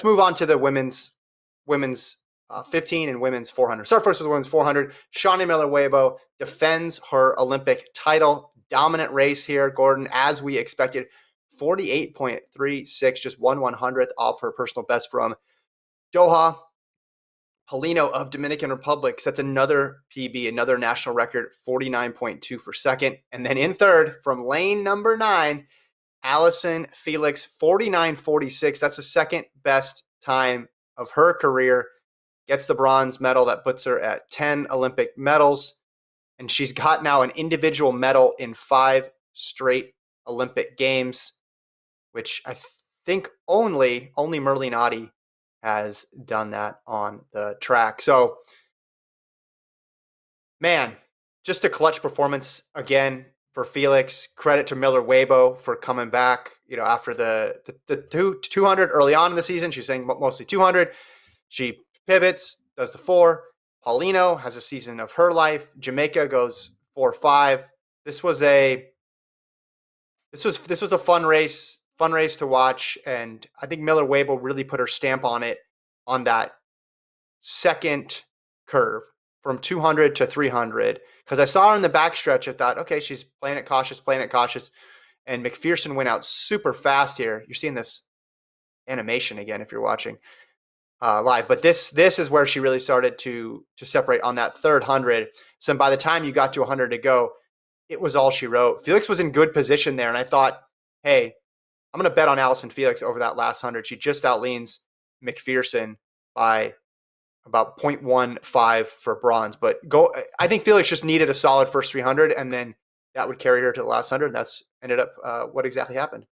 let's move on to the women's 15 and women's 400. Start first with the women's 400. Shaunae Miller-Uibo defends her Olympic title. Dominant race here, Gordon, as we expected. 48.36, just 1/100th off her personal best from Doha. Paulino of Dominican Republic sets another PB, another national record, 49.2 for second. And then in third, from lane number 9, Allyson Felix, 49.46. That's the second best time of her career. Gets the bronze medal. That puts her at 10 Olympic medals. And she's got now an individual medal in 5 straight Olympic Games, which I think only Merlinati has done that on the track. So, man, just a clutch performance again for Felix. Credit to Miller-Uibo for coming back, after the 200 early on in the season. She was saying mostly 200. She pivots, does the 4. Paulino has a season of her life. Jamaica goes 4-5. This was a fun race to watch, and I think Miller-Uibo really put her stamp on it on that second curve from 200 to 300, because I saw her in the backstretch. I thought, okay, she's playing it cautious, and McPherson went out super fast here. You're seeing this animation again if you're watching live, but this is where she really started to separate on that third 100. So by the time you got to 100 to go, it was all she wrote. Felix was in good position there, and I thought, hey, I'm going to bet on Allyson Felix over that last 100. She just outleans McPherson by about 0.15 for bronze. But I think Felix just needed a solid first 300, and then that would carry her to the last 100. And that's ended up what exactly happened.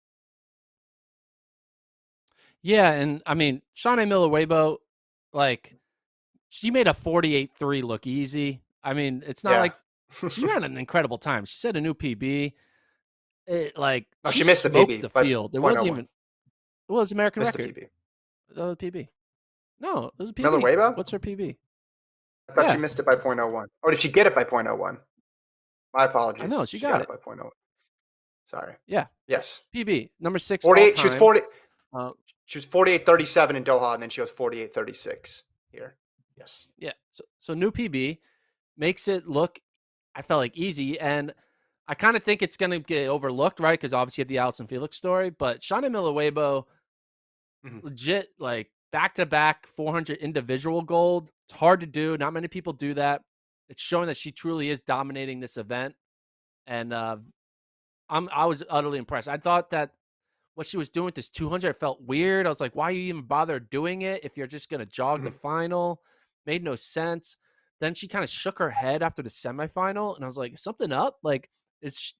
Yeah, and I mean, Shaunae Miller-Uibo, she made a 48.3 look easy. I mean, it's not like she ran an incredible time. She set a new PB. She missed the PB. The field. It wasn't even. It was American record. PB. The PB. No, it was a PB. Miller-Uibo? What's her PB? I thought she missed it by 0.01. Or did she get it by 0.01? My apologies. No, she got it by 0.01. Sorry. Yeah. Yes. PB number 6. 48. She was 40. She was 48.37 in Doha, and then she was 48.36 here. Yes. Yeah. So new PB makes it look, I felt like, easy, and I kind of think it's going to get overlooked, right? Because obviously you have the Allyson Felix story, but Shaunae Miller-Uibo, legit, back-to-back 400 individual gold. It's hard to do. Not many people do that. It's showing that she truly is dominating this event, and I was utterly impressed. I thought that what she was doing with this 200 felt weird. I was like, why you even bother doing it if you're just going to jog the final? Made no sense. Then she kind of shook her head after the semifinal, and I was like, something up? Does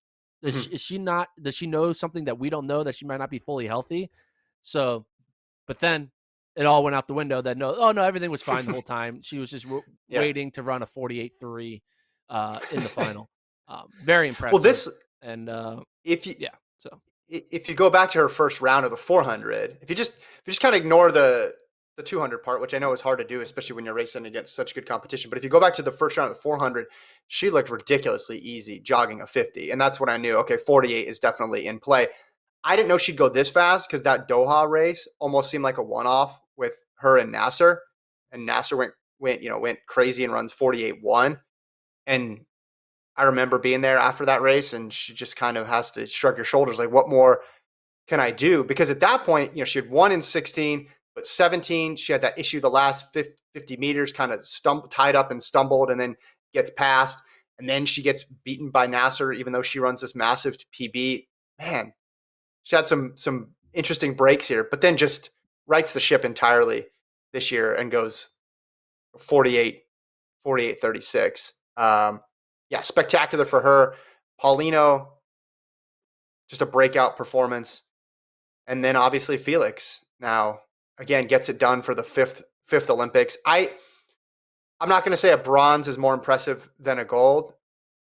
she not? Does she know something that we don't know, that she might not be fully healthy? So, but then it all went out the window. That everything was fine the whole time. She was just waiting to run a 48.3 in the final. Very impressive. Well, if you go back to her first round of the 400, if you just kind of ignore the 200 part, which I know is hard to do, especially when you're racing against such good competition. But if you go back to the first round of the 400, she looked ridiculously easy jogging a 50. And that's when I knew, okay, 48 is definitely in play. I didn't know she'd go this fast, because that Doha race almost seemed like a one-off with her and Nasser. And Nasser went crazy and runs 48.1. And I remember being there after that race, and she just kind of has to shrug her shoulders, like, what more can I do? Because at that point, she had won in 16, but 17, she had that issue the last 50 meters, kind of tied up and stumbled, and then gets past. And then she gets beaten by Nasser, even though she runs this massive PB. Man, she had some interesting breaks here, but then just rights the ship entirely this year and goes 48.36. Spectacular for her. Paulino, just a breakout performance. And then obviously Felix now, again, gets it done for the fifth Olympics. I'm not going to say a bronze is more impressive than a gold.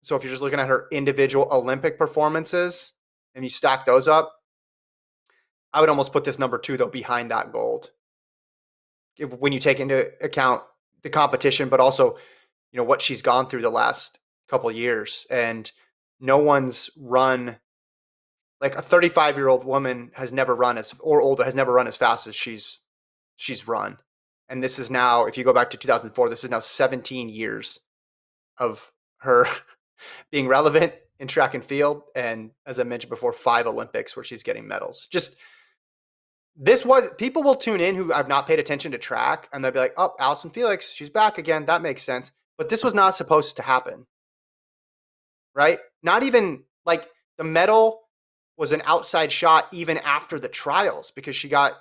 So if you're just looking at her individual Olympic performances and you stack those up, I would almost put this number 2, though, behind that gold, when you take into account the competition, but also, what she's gone through the last couple of years. And no one's run, like a 35-year-old woman has never run as fast as she's she's run. And this is now, if you go back to 2004, this is now 17 years of her being relevant in track and field. And as I mentioned before, 5 Olympics where she's getting medals. Just this was, people will tune in who have not paid attention to track and they'll be like, oh, Allyson Felix, she's back again. That makes sense. But this was not supposed to happen, right? Not even like the medal was an outside shot even after the trials because she got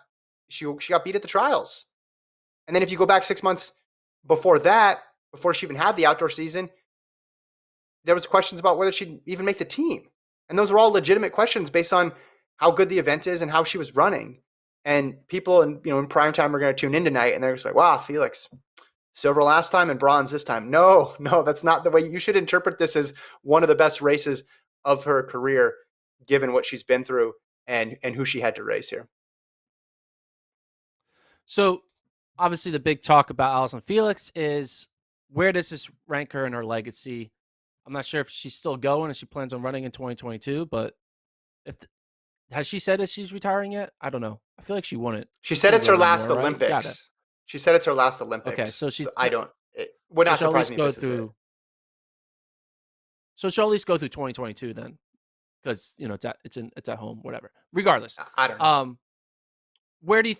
beat at the trials. And then if you go back 6 months before that, before she even had the outdoor season, there was questions about whether she'd even make the team. And those were all legitimate questions based on how good the event is and how she was running. And people in prime time are going to tune in tonight and they're just like, wow, Felix, silver last time and bronze this time. No, that's not the way. You should interpret this as one of the best races of her career, given what she's been through and who she had to race here. So obviously the big talk about Allyson Felix is where does this rank her in her legacy? I'm not sure if she's still going and she plans on running in 2022, but has she said that she's retiring yet? I don't know. I feel like she wouldn't. She said it's her last anymore, right? Olympics. She said it's her last Olympics. Okay, so she's. It would not surprise me if this is it. So she'll at least go through 2022 then, because it's at home, whatever. Regardless, I don't know. Where do you